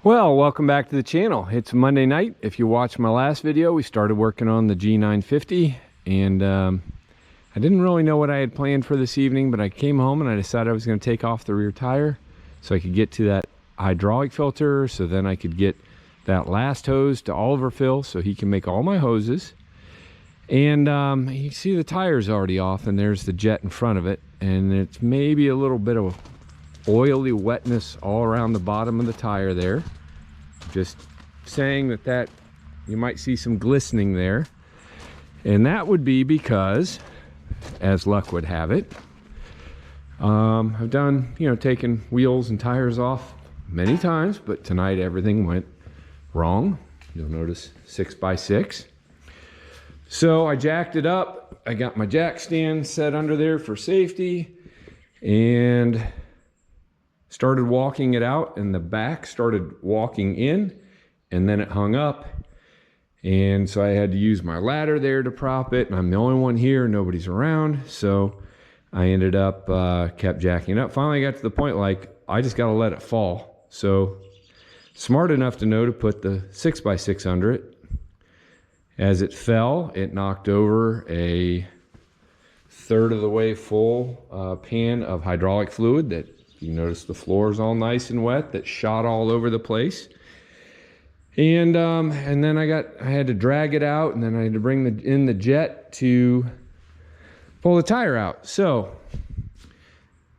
Well, welcome back to the channel. It's Monday night. If you watched my last video, we started working on the G950, and I didn't really know what I had planned for this evening, but I came home and I decided I was going to take off the rear tire so I could get to that hydraulic filter, so then I could get that last hose to Oliver Phil so he can make all my hoses. And you see the tire's already off, and there's the jet in front of it, and it's maybe a little bit of oily wetness all around the bottom of the tire there. Just saying that you might see some glistening there, and that would be because, as luck would have it, I've done, taken wheels and tires off many times, but tonight everything went wrong. You'll notice 6x6. So I jacked it up. I got my jack stand set under there for safety and started walking it out, and the back started walking in, and then it hung up. And so I had to use my ladder there to prop it, and I'm the only one here, nobody's around. So I ended up, kept jacking it up. Finally I got to the point, like, I just got to let it fall. So smart enough to know to put the 6x6 under it. As it fell, it knocked over a third of the way full pan of hydraulic fluid that you notice the floor is all nice and wet, that shot all over the place. And then I had to drag it out, and then I had to bring in the jet to pull the tire out. So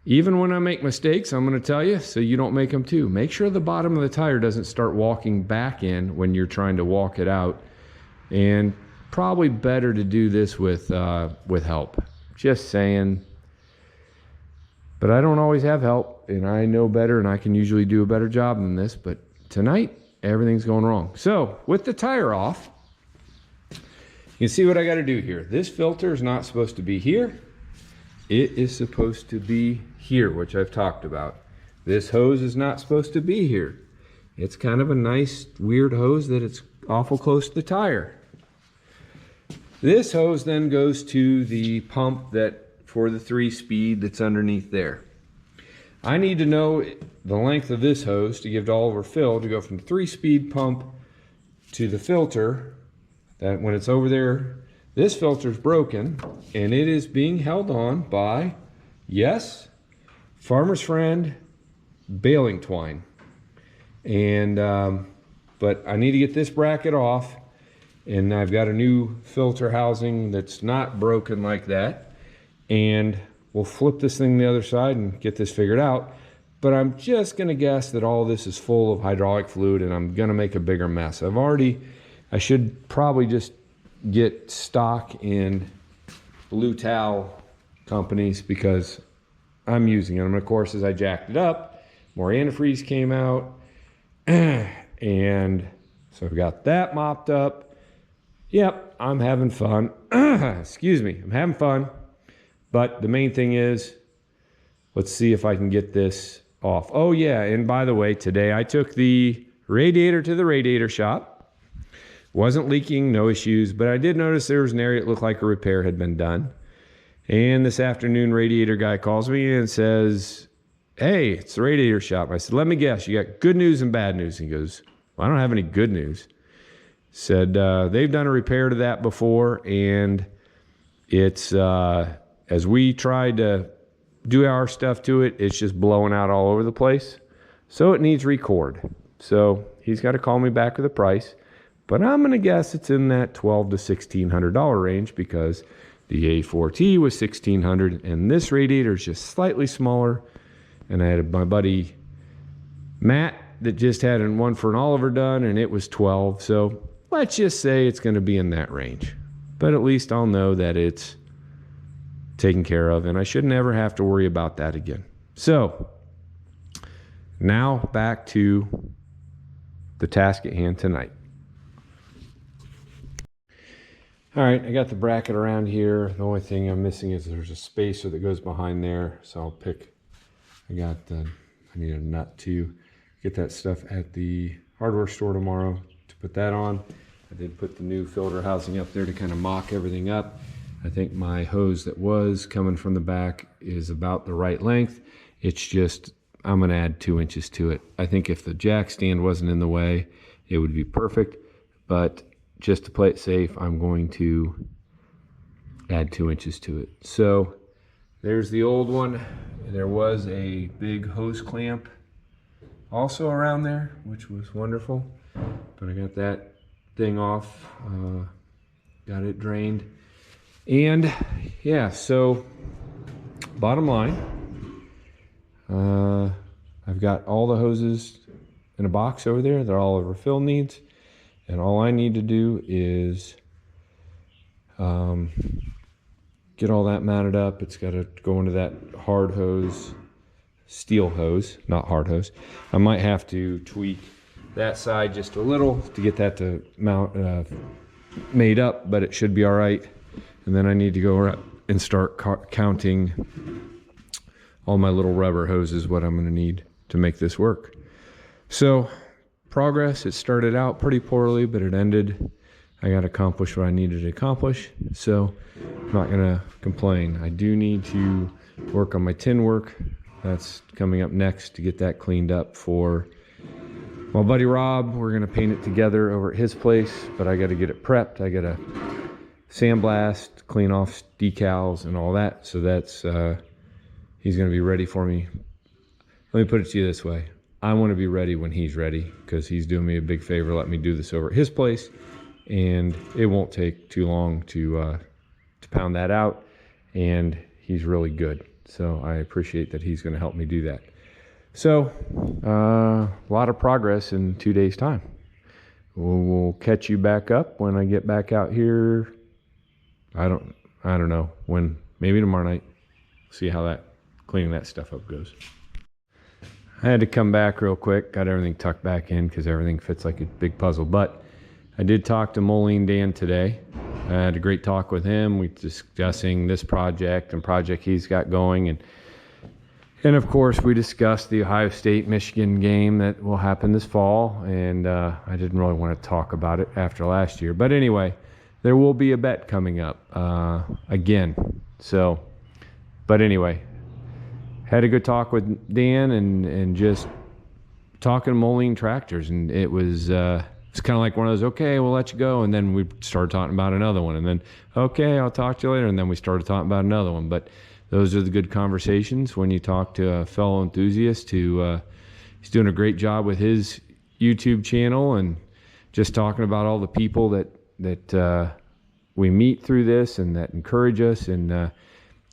even when I make mistakes, I'm going to tell you, so you don't make them too. Make sure the bottom of the tire doesn't start walking back in when you're trying to walk it out. And probably better to do this with help. Just saying. But I don't always have help, and I know better, and I can usually do a better job than this. But tonight, everything's going wrong. So with the tire off, you can see what I got to do here. This filter is not supposed to be here. It is supposed to be here, which I've talked about. This hose is not supposed to be here. It's kind of a nice, weird hose that it's awful close to the tire. This hose then goes to the pump for the 3-speed that's underneath there. I need to know the length of this hose to give to Oliver Phil to go from the 3-speed pump to the filter, that when it's over there, this filter's broken, and it is being held on by, yes, Farmer's Friend baling twine. And but I need to get this bracket off, and I've got a new filter housing that's not broken like that, and we'll flip this thing the other side and get this figured out. But I'm just gonna guess that all this is full of hydraulic fluid, and I'm gonna make a bigger mess. I should probably just get stock in blue towel companies, because I'm using them. And of course, as I jacked it up, more antifreeze came out. And so I've got that mopped up. Yep, I'm having fun. Excuse me, I'm having fun. But the main thing is, let's see if I can get this off. Oh yeah, and by the way, today I took the radiator to the radiator shop. Wasn't leaking, no issues, but I did notice there was an area that looked like a repair had been done. And this afternoon, radiator guy calls me and says, "Hey, it's the radiator shop." I said, "Let me guess, you got good news and bad news." He goes, "Well, I don't have any good news." Said, they've done a repair to that before, and it's, as we tried to do our stuff to it, it's just blowing out all over the place. So it needs record. So he's got to call me back with a price, but I'm going to guess it's in that $1,200 to $1,600 range, because the A4T was $1,600, and this radiator is just slightly smaller. And I had my buddy Matt that just had one for an Oliver done, and it was $12. So let's just say it's going to be in that range. But at least I'll know that it's taken care of, and I should never have to worry about that again. So now back to the task at hand tonight. All right, I got the bracket around here. The only thing I'm missing is there's a spacer that goes behind there. So I'll pick, I need a nut to get that stuff at the hardware store tomorrow to put that on. I did put the new filter housing up there to kind of mock everything up. I think my hose that was coming from the back is about the right length. It's just I'm gonna add 2 inches to it. I think if the jack stand wasn't in the way, it would be perfect, but just to play it safe, I'm going to add 2 inches to it. So there's the old one. There was a big hose clamp also around there, which was wonderful, but I got that thing off, got it drained. And yeah, so bottom line, I've got all the hoses in a box over there. They're all over fill needs, and all I need to do is get all that mounted up. It's got to go into that hard hose, steel hose, not hard hose. I might have to tweak that side just a little to get that to mount made up, but it should be all right. And then I need to go and start counting all my little rubber hoses, what I'm going to need to make this work. So progress, it started out pretty poorly, but it ended. I got accomplished what I needed to accomplish, so I'm not gonna complain. I do need to work on my tin work. That's coming up next to get that cleaned up for my buddy Rob. We're gonna paint it together over at his place, but I gotta get it prepped. I gotta sandblast, clean off decals and all that, so that's he's gonna be ready for me. Let me put it to you this way. I want to be ready when he's ready, because he's doing me a big favor. Let me do this over at his place, and it won't take too long to pound that out, and he's really good. So I appreciate that he's going to help me do that. So a lot of progress in 2 days' time. We'll catch you back up when I get back out here. I don't know when, maybe tomorrow night. See how that cleaning that stuff up goes. I had to come back real quick, got everything tucked back in because everything fits like a big puzzle. But I did talk to Moline Dan today. I had a great talk with him. We were discussing this project and project he's got going. And of course, we discussed the Ohio State-Michigan game that will happen this fall. And I didn't really want to talk about it after last year. But anyway, there will be a bet coming up again. So, but anyway, had a good talk with Dan and just talking Moline tractors, and it was it's kind of like one of those, okay, we'll let you go, and then we started talking about another one, and then okay, I'll talk to you later, and then we started talking about another one. But those are the good conversations when you talk to a fellow enthusiast who he's doing a great job with his YouTube channel, and just talking about all the people that we meet through this and that encourage us. And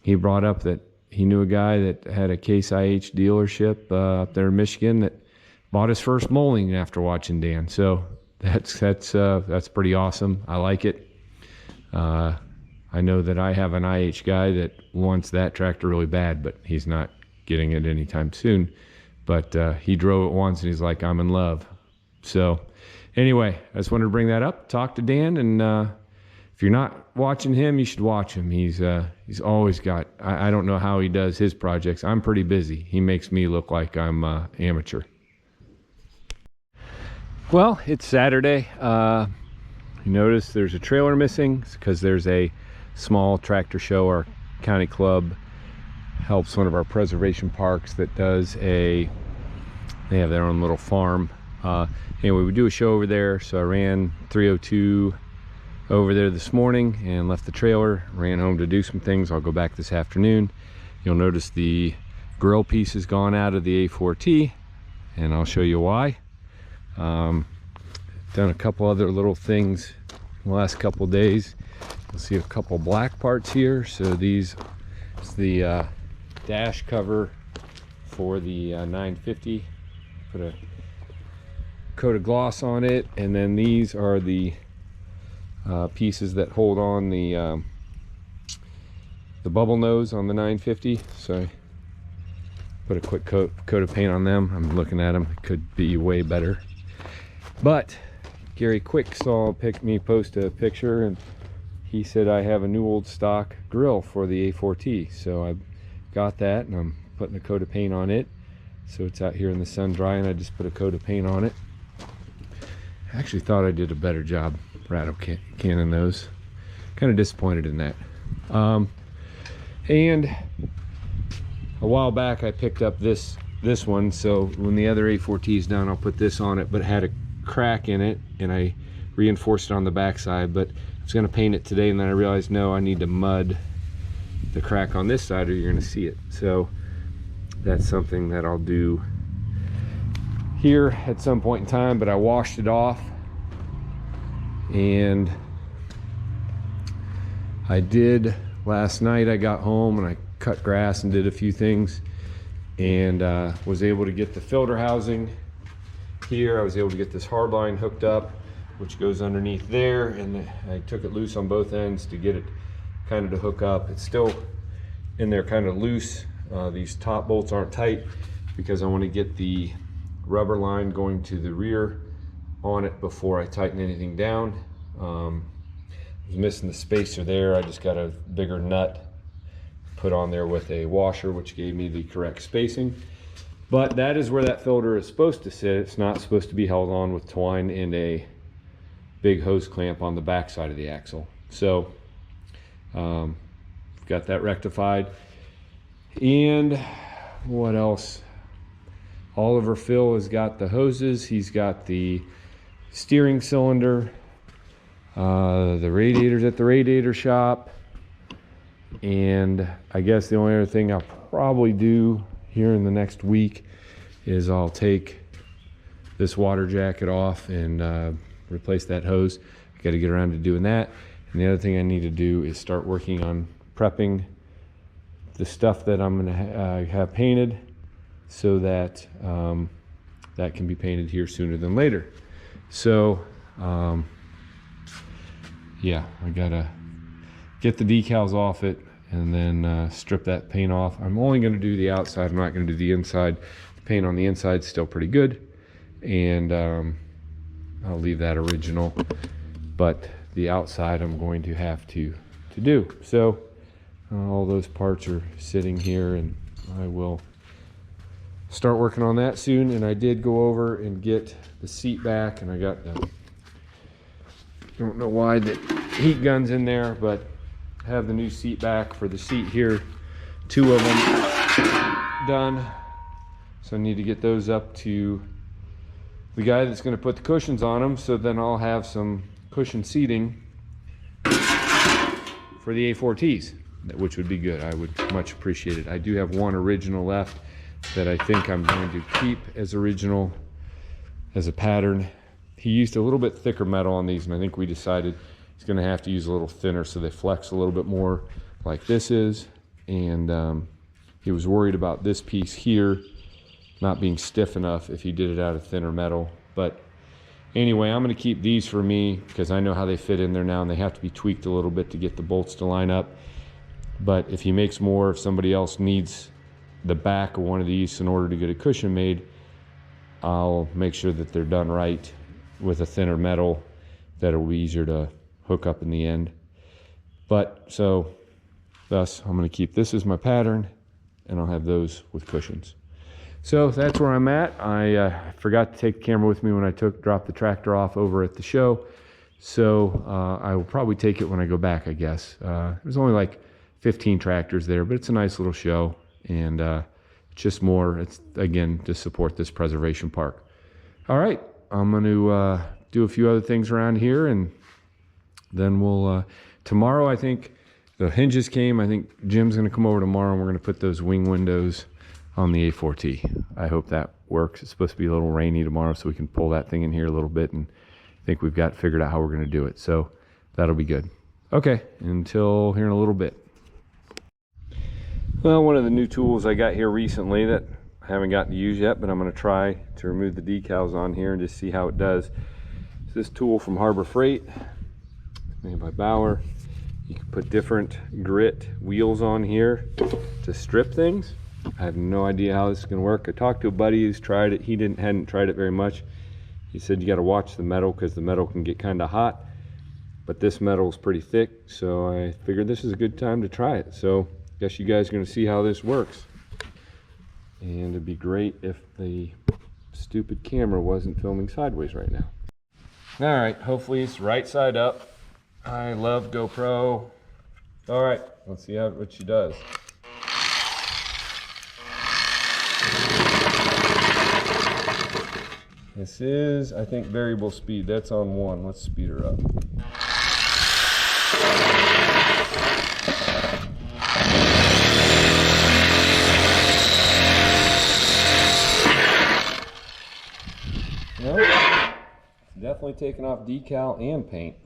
he brought up that he knew a guy that had a Case IH dealership up there in Michigan that bought his first Moline after watching Dan. So that's pretty awesome. I like it. I know that I have an IH guy that wants that tractor really bad, but he's not getting it anytime soon. But he drove it once and he's like, I'm in love. So anyway, I just wanted to bring that up, talk to Dan, and if you're not watching him, you should watch him. He's always got, I don't know how he does his projects. I'm pretty busy. He makes me look like I'm amateur. Well, it's Saturday. You notice there's a trailer missing because there's a small tractor show. Our county club helps one of our preservation parks that does they have their own little farm. Anyway, we do a show over there, so I ran 302 over there this morning and left the trailer, ran home to do some things. I'll go back this afternoon. You'll notice the grill piece has gone out of the A4T, and I'll show you why. Done a couple other little things in the last couple days. You'll see a couple black parts here. So these is the dash cover for the 950. Put a coat of gloss on it, and then these are the pieces that hold on the bubble nose on the 950. So I put a quick coat of paint on them. I'm looking at them, it could be way better. But Gary Quick post a picture, and he said I have a new old stock grill for the A4T. So I got that, and I'm putting a coat of paint on it. So it's out here in the sun drying. I just put a coat of paint on it. I actually thought I did a better job rattle canning those. Kind of disappointed in that. And a while back I picked up this this one, so when the other A4T is done, I'll put this on it, but it had a crack in it, and I reinforced it on the backside. But I was going to paint it today, and then I realized, no, I need to mud the crack on this side or you're going to see it. So that's something that I'll do here at some point in time. But I washed it off, and I did last night. I got home and I cut grass and did a few things, and was able to get the filter housing here. I was able to get this hard line hooked up, which goes underneath there, and I took it loose on both ends to get it kind of to hook up. It's still in there kind of loose. These top bolts aren't tight because I want to get the rubber line going to the rear on it before I tighten anything down. I was missing the spacer there. I just got a bigger nut put on there with a washer, which gave me the correct spacing. But that is where that filter is supposed to sit. It's not supposed to be held on with twine and a big hose clamp on the back side of the axle. So got that rectified. And what else? Oliver Phil has got the hoses. He's got the steering cylinder, the radiators at the radiator shop. And I guess the only other thing I'll probably do here in the next week is I'll take this water jacket off and replace that hose. I got to get around to doing that. And the other thing I need to do is start working on prepping the stuff that I'm going to have painted, so that that can be painted here sooner than later. So yeah, I gotta get the decals off it and then strip that paint off. I'm only going to do the outside. I'm not going to do the inside. The paint on the inside is still pretty good, and I'll leave that original, but the outside I'm going to have to do. So all those parts are sitting here, and I will start working on that soon. And I did go over and get the seat back, and I got the, don't know why the heat gun's in there, but I have the new seat back for the seat here. 2 of them done, so I need to get those up to the guy that's going to put the cushions on them, so then I'll have some cushion seating for the A4Ts, which would be good. I would much appreciate it. I do have one original left that I think I'm going to keep as original as a pattern. He used a little bit thicker metal on these, and I think we decided he's going to have to use a little thinner so they flex a little bit more like this is. And he was worried about this piece here not being stiff enough if he did it out of thinner metal. But anyway, I'm going to keep these for me because I know how they fit in there now, and they have to be tweaked a little bit to get the bolts to line up. But if he makes more, if somebody else needs the back of one of these in order to get a cushion made, I'll make sure that they're done right with a thinner metal that will be easier to hook up in the end. But so thus I'm going to keep this as my pattern, and I'll have those with cushions. So that's where I'm at. I forgot to take the camera with me when I dropped the tractor off over at the show, so I will probably take it when I go back, I guess. There's only like 15 tractors there, but it's a nice little show, and it's just more, it's again to support this preservation park. All right, I'm going to do a few other things around here, and then we'll tomorrow, I think the hinges came. I think Jim's going to come over tomorrow, and we're going to put those wing windows on the A4T. I hope that works. It's supposed to be a little rainy tomorrow, so we can pull that thing in here a little bit, and I think we've got figured out how we're going to do it. So that'll be good. Okay, until here in a little bit. Well, one of the new tools I got here recently that I haven't gotten to use yet, but I'm going to try to remove the decals on here and just see how it does. It's this tool from Harbor Freight, made by Bauer. You can put different grit wheels on here to strip things. I have no idea how this is going to work. I talked to a buddy who's tried it. He hadn't tried it very much. He said you got to watch the metal because the metal can get kind of hot, but this metal is pretty thick, so I figured this is a good time to try it. So I guess you guys are going to see how this works. And it'd be great if the stupid camera wasn't filming sideways right now. All right, hopefully it's right side up. I love GoPro. All right, let's see what she does. This is, I think, variable speed. That's on 1. Let's speed her up. Well, definitely taking off decal and paint.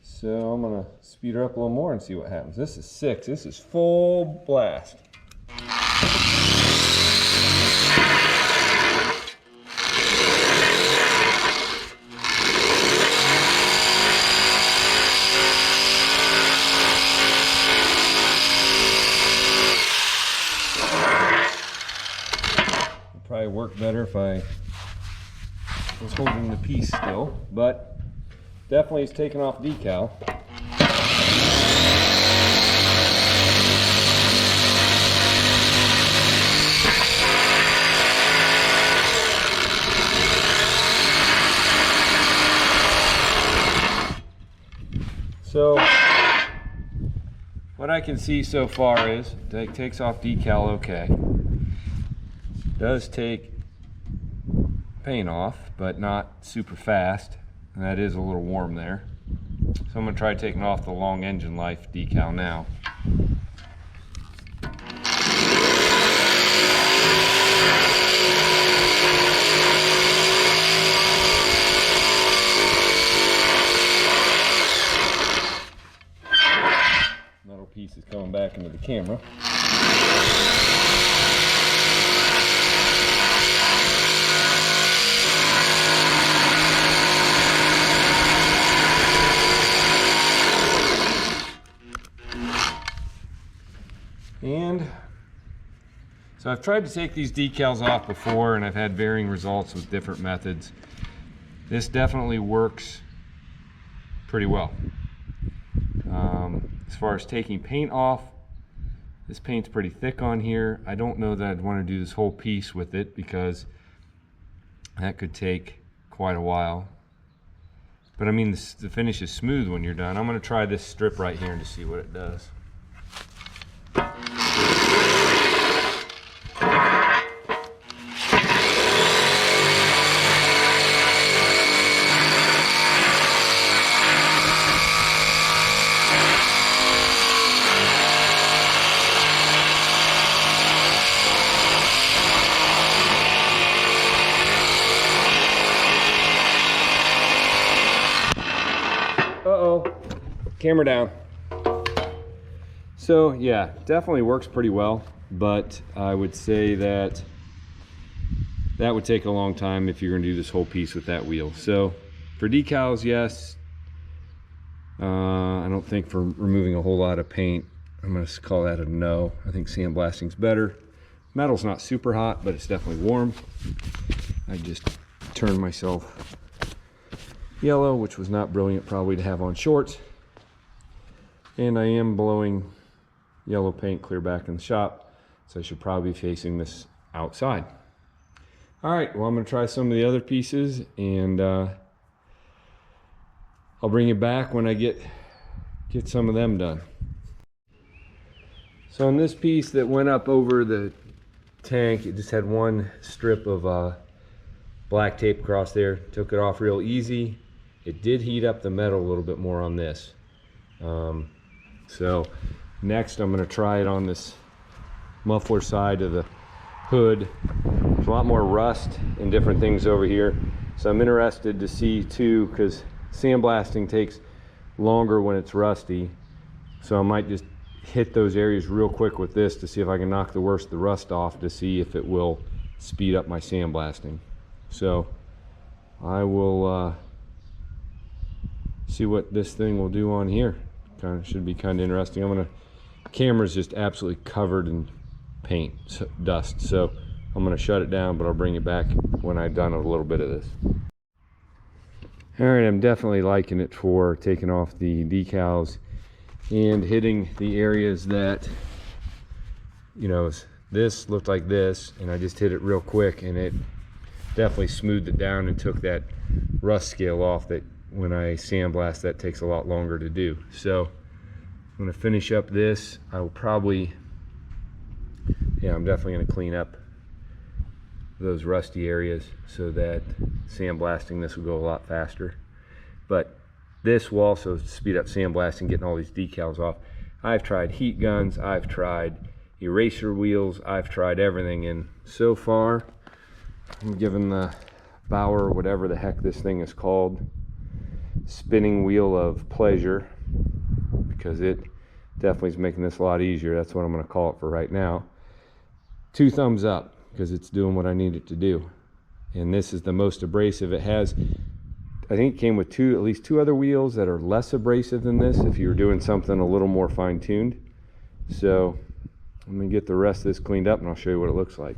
So I'm gonna speed her up a little more and see what happens. This is 6. This is full blast. It'd probably work better if I was holding the piece still, but definitely it's taking off decal. So what I can see so far is it takes off decal okay. Does take paint off, but not super fast, and that is a little warm there. So I'm going to try taking off the long engine life decal now. Metal piece is coming back into the camera. And so I've tried to take these decals off before, and I've had varying results with different methods. This definitely works pretty well. As far as taking paint off, this paint's pretty thick on here. I don't know that I'd want to do this whole piece with it because that could take quite a while. But I mean, the finish is smooth when you're done. I'm going to try this strip right here to see what it does. Uh-oh, camera down. So yeah, definitely works pretty well, but I would say that that would take a long time if you're gonna do this whole piece with that wheel. So for decals, yes. I don't think for removing a whole lot of paint, I'm gonna call that a no. I think sandblasting's better. Metal's not super hot, but it's definitely warm. I just turned myself yellow, which was not brilliant probably to have on shorts. And I am blowing yellow paint clear back in the shop, so I should probably be facing this outside. All right, well, I'm gonna try some of the other pieces, and I'll bring you back when I get some of them done. So on this piece that went up over the tank, it just had one strip of black tape across there. Took it off real easy. It did heat up the metal a little bit more on this. So next I'm going to try it on this muffler side of the hood. There's a lot more rust and different things over here. So I'm interested to see too, because sandblasting takes longer when it's rusty. So I might just hit those areas real quick with this to see if I can knock the worst of the rust off, to see if it will speed up my sandblasting. So I will see what this thing will do on here. Kind of should be kind of interesting. Camera's just absolutely covered in paint, dust. So I'm gonna shut it down, but I'll bring it back when I've done a little bit of this. All right, I'm definitely liking it for taking off the decals and hitting the areas that, you know, this looked like this, and I just hit it real quick, and it definitely smoothed it down and took that rust scale off that when I sandblast, that takes a lot longer to do. So I'm going to finish up this. I will probably, yeah, I'm definitely going to clean up those rusty areas so that sandblasting this will go a lot faster. But this will also speed up sandblasting, getting all these decals off. I've tried heat guns, I've tried eraser wheels, I've tried everything, and so far I'm giving the Bauer, whatever the heck this thing is called, spinning wheel of pleasure, because it definitely is making this a lot easier. That's what I'm going to call it for right now. 2 thumbs up, because it's doing what I need it to do. And this is the most abrasive it has. I think it came with at least two other wheels that are less abrasive than this if you were doing something a little more fine-tuned. So let me get the rest of this cleaned up and I'll show you what it looks like.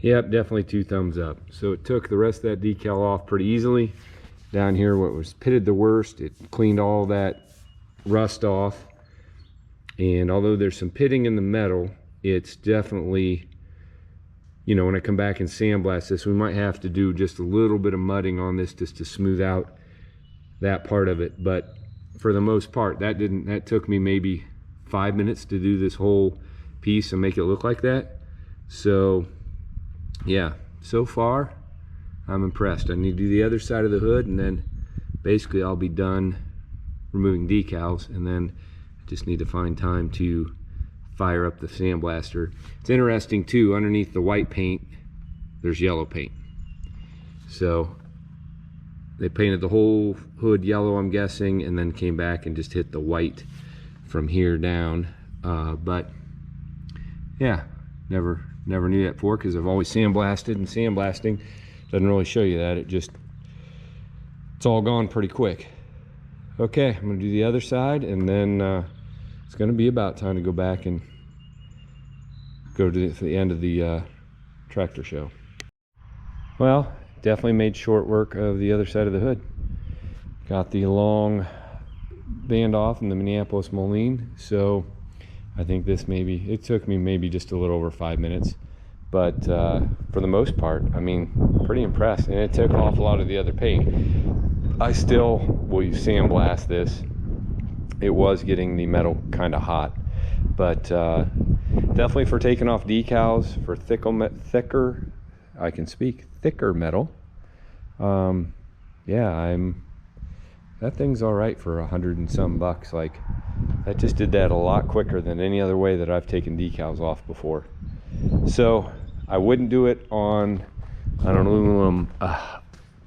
Yep, definitely 2 thumbs up. So it took the rest of that decal off pretty easily. Down here, what was pitted the worst, it cleaned all that rust off. And although there's some pitting in the metal, it's definitely, you know, when I come back and sandblast this, we might have to do just a little bit of mudding on this just to smooth out that part of it. But for the most part, that took me maybe 5 minutes to do this whole piece and make it look like that. So yeah, so far I'm impressed. I need to do the other side of the hood, and then basically I'll be done removing decals, and then I just need to find time to fire up the sandblaster. It's interesting too, underneath the white paint there's yellow paint. So they painted the whole hood yellow, I'm guessing, and then came back and just hit the white from here down. But yeah, never knew that before, because I've always sandblasted, and sandblasting doesn't really show you that. It's all gone pretty quick. Okay, I'm gonna do the other side, and then it's gonna be about time to go back and go to the end of the tractor show. Well, definitely made short work of the other side of the hood. Got the long band off in the Minneapolis Moline, so I think it took me maybe just a little over 5 minutes, but for the most part, I mean, pretty impressed. And it took off a lot of the other paint. I still will sandblast this. It was getting the metal kind of hot, but definitely for taking off decals, for thicker metal. Yeah, that thing's all right for $100 and some bucks. Like, that just did that a lot quicker than any other way that I've taken decals off before. So I wouldn't do it on an aluminum.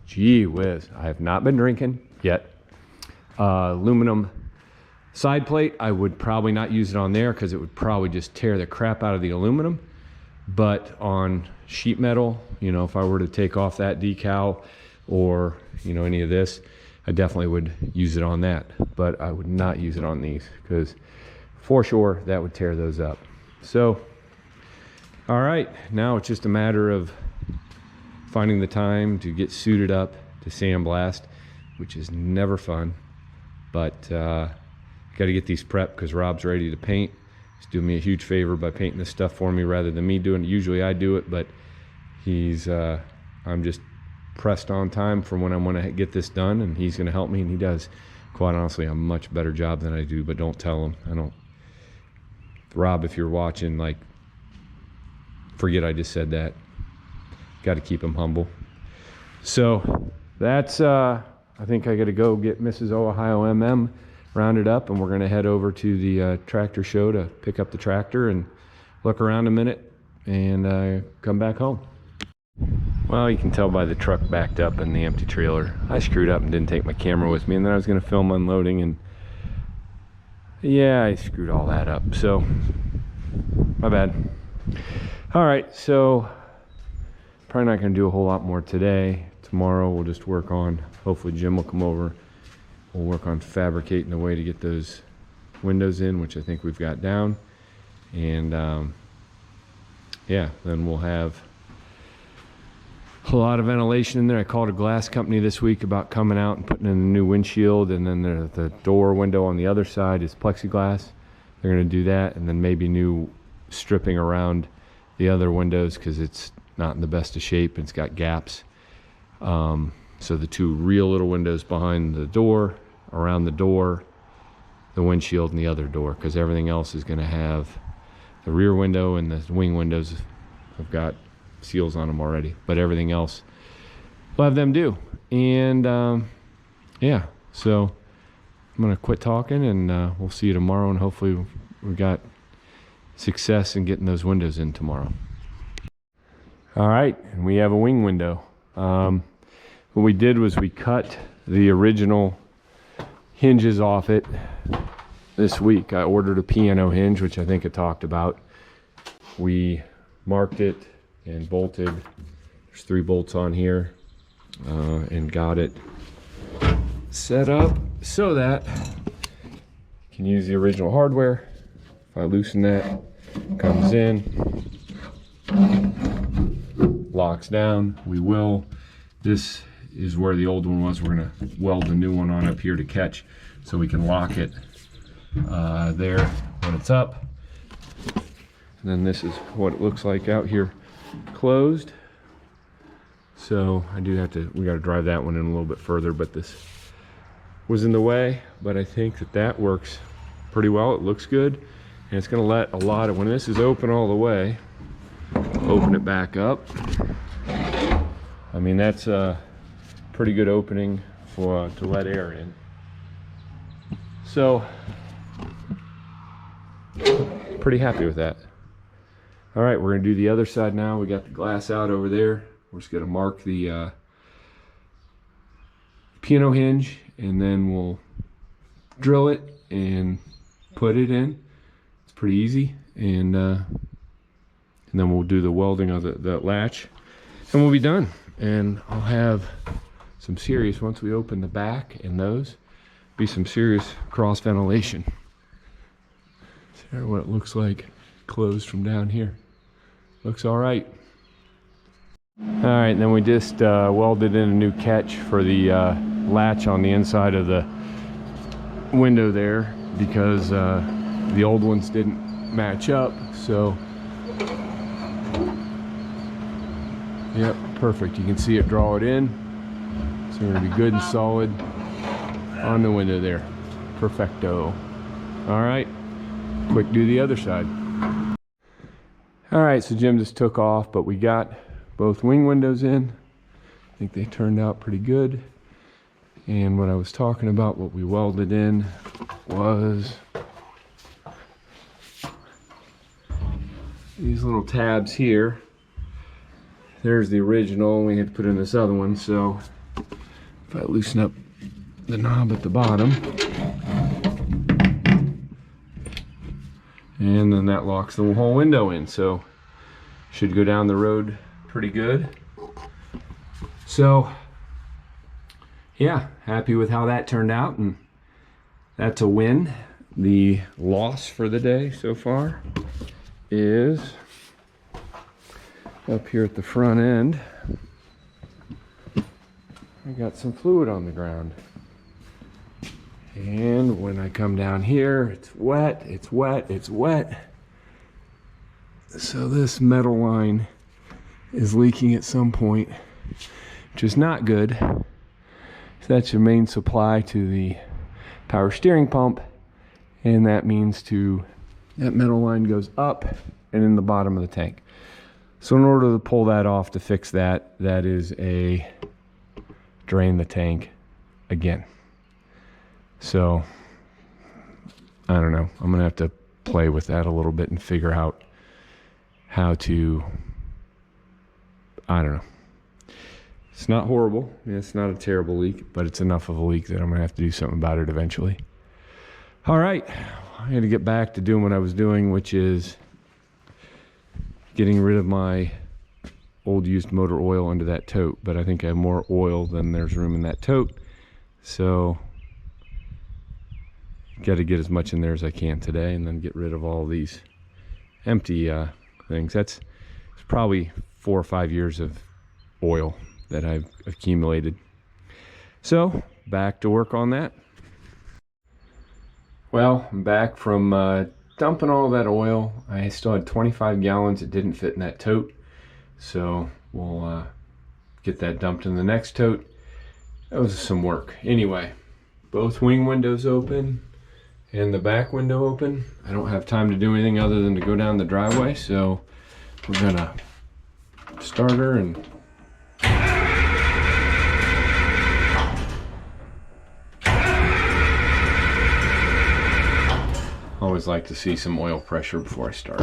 Gee whiz, I have not been drinking yet. Aluminum side plate, I would probably not use it on there, because it would probably just tear the crap out of the aluminum. But on sheet metal, you know, if I were to take off that decal, or, you know, any of this, I definitely would use it on that. But I would not use it on these, because for sure that would tear those up. So all right, now it's just a matter of finding the time to get suited up to sandblast, which is never fun. But got to get these prepped, because Rob's ready to paint. He's doing me a huge favor by painting this stuff for me rather than me doing it. Usually I do it, but I'm just pressed on time for when I want to get this done, and he's going to help me, and he does, quite honestly, a much better job than I do. But don't tell him. Rob, if you're watching, like, forget I just said that. Got to keep him humble. So that's I think I got to go get Mrs. Ohio MM rounded up, and we're going to head over to the tractor show to pick up the tractor and look around a minute and come back home. Well, you can tell by the truck backed up and the empty trailer, I screwed up and didn't take my camera with me, and then I was going to film unloading, and yeah, I screwed all that up. So my bad. All right, so probably not going to do a whole lot more today. Tomorrow we'll just work on, hopefully Jim will come over. We'll work on fabricating a way to get those windows in, which I think we've got down. And yeah, then we'll have a lot of ventilation in there. I called a glass company this week about coming out and putting in a new windshield, and then the door window on the other side is plexiglass. They're going to do that, and then maybe new stripping around the other windows, because it's not in the best of shape and it's got gaps. So the two real little windows behind the door, around the door, the windshield, and the other door, because everything else is going to have the rear window, and the wing windows have got seals on them already, but everything else we'll have them do. And yeah, so I'm gonna quit talking, and we'll see you tomorrow, and hopefully we got success in getting those windows in tomorrow. All right, and we have a wing window. What we did was we cut the original hinges off it this week. I ordered a piano hinge, which I think I talked about. We marked it and bolted. There's 3 bolts on here, and got it set up so that you can use the original hardware. If I loosen that, comes in, locks down. We will. This is where the old one was. We're gonna weld the new one on up here to catch, so we can lock it there when it's up. And then this is what it looks like out here closed. So I do have to, we got to drive that one in a little bit further, but this was in the way. But I think that that works pretty well. It looks good, and it's going to let a lot of, when this is open all the way, open it back up. I mean, that's a pretty good opening for to let air in. So pretty happy with that. All right, we're gonna do the other side now. We got the glass out over there. We're just gonna mark the piano hinge, and then we'll drill it and put it in. It's pretty easy, and then we'll do the welding of the latch, and we'll be done. And I'll have some serious, once we open the back and those, be some serious cross ventilation. See what it looks like closed from down here. Looks all right. All right, and then we just welded in a new catch for the latch on the inside of the window there, because the old ones didn't match up. So yep, perfect. You can see it draw it in. So we're gonna be good and solid on the window there. Perfecto. All right, quick do the other side. All right, so Jim just took off, but we got both wing windows in. I think they turned out pretty good. And what I was talking about, what we welded in, was these little tabs here. There's the original. We had to put in this other one, so if I loosen up the knob at the bottom, and then that locks the whole window in, so should go down the road pretty good. So yeah, happy with how that turned out, and that's a win. The loss for the day so far is up here at the front end. I got some fluid on the ground, and when I come down here, it's wet, it's wet, it's wet. So this metal line is leaking at some point, which is not good. So that's your main supply to the power steering pump, and that means that metal line goes up and in the bottom of the tank. So in order to pull that off, to fix that, that is a drain the tank again. So I don't know, I'm gonna have to play with that a little bit and figure out how to, I don't know. It's not horrible, it's not a terrible leak, but it's enough of a leak that I'm gonna have to do something about it eventually. All right, I had to get back to doing what I was doing, which is getting rid of my old used motor oil into that tote, but I think I have more oil than there's room in that tote, so got to get as much in there as I can today, and then get rid of all these empty things. It's probably 4 or 5 years of oil that I've accumulated. So back to work on that. Well, I'm back from dumping all that oil. I still had 25 gallons that didn't fit in that tote, so we'll get that dumped in the next tote. That was some work. Anyway, both wing windows open and the back window open. I don't have time to do anything other than to go down the driveway, so we're gonna starter and always like to see some oil pressure before I start.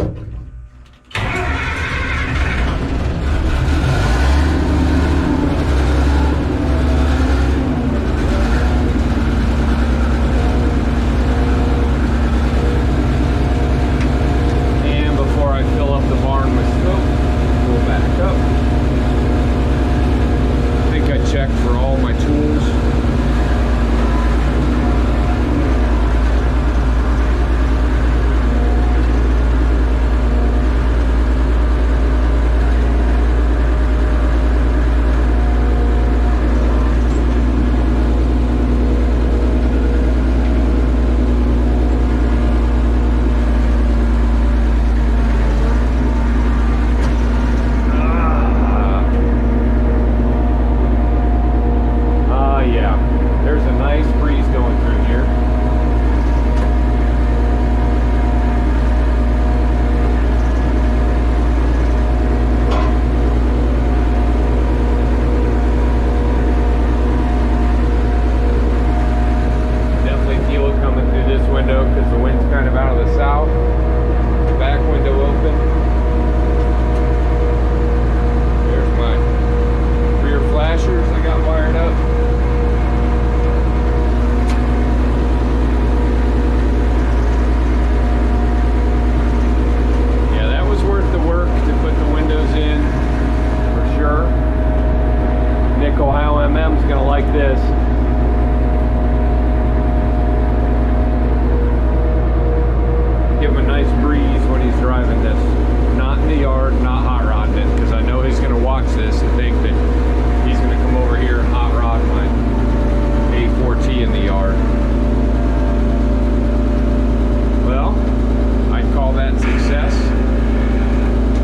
this and think that he's going to come over here and hot rod my A4T in the yard. Well, I'd call that success.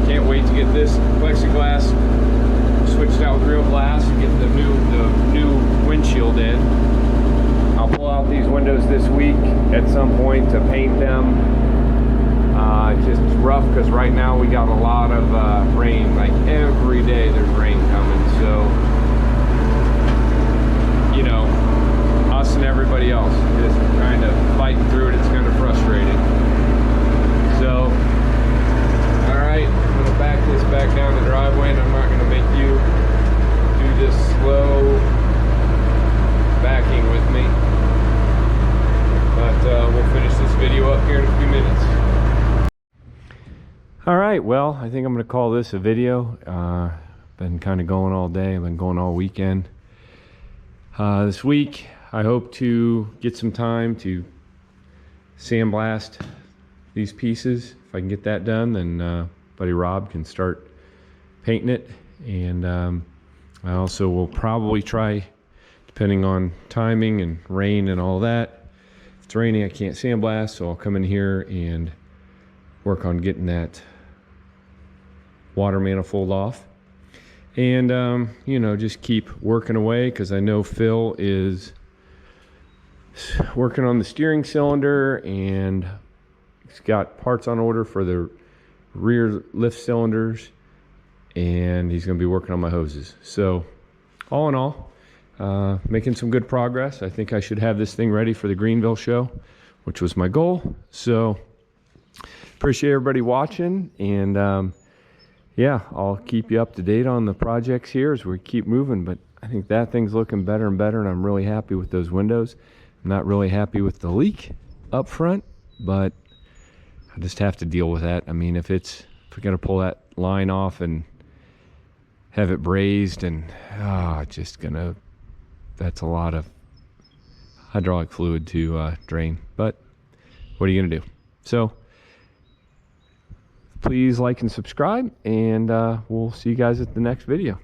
Can't wait to get this plexiglass switched out with real glass and get the new windshield in. I'll pull out these windows this week at some point to paint them. It's just rough because right now we got a lot of rain. Like every day there's rain coming, so you know, us and everybody else just kind of fighting through it. It's kind of frustrating. So alright, I'm going to back this back down the driveway, and I'm not going to make you do this slow backing with me. But we'll finish this video up here in a few minutes. Alright, well, I think I'm going to call this a video. Been kind of going all day. I've been going all weekend. This week, I hope to get some time to sandblast these pieces. If I can get that done, then buddy Rob can start painting it. And I also will probably try, depending on timing and rain and all that. If it's raining, I can't sandblast, so I'll come in here and work on getting that water manifold off. And you know, just keep working away, because I know Phil is working on the steering cylinder, and he's got parts on order for the rear lift cylinders, and he's going to be working on my hoses. So all in all, making some good progress. I think I should have this thing ready for the Greenville show, which was my goal. So appreciate everybody watching, and yeah, I'll keep you up to date on the projects here as we keep moving. But I think that thing's looking better and better, and I'm really happy with those windows. I'm not really happy with the leak up front, but I just have to deal with that. I mean, if we're gonna pull that line off and have it brazed, and that's a lot of hydraulic fluid to drain. But what are you gonna do? So please like and subscribe, and we'll see you guys at the next video.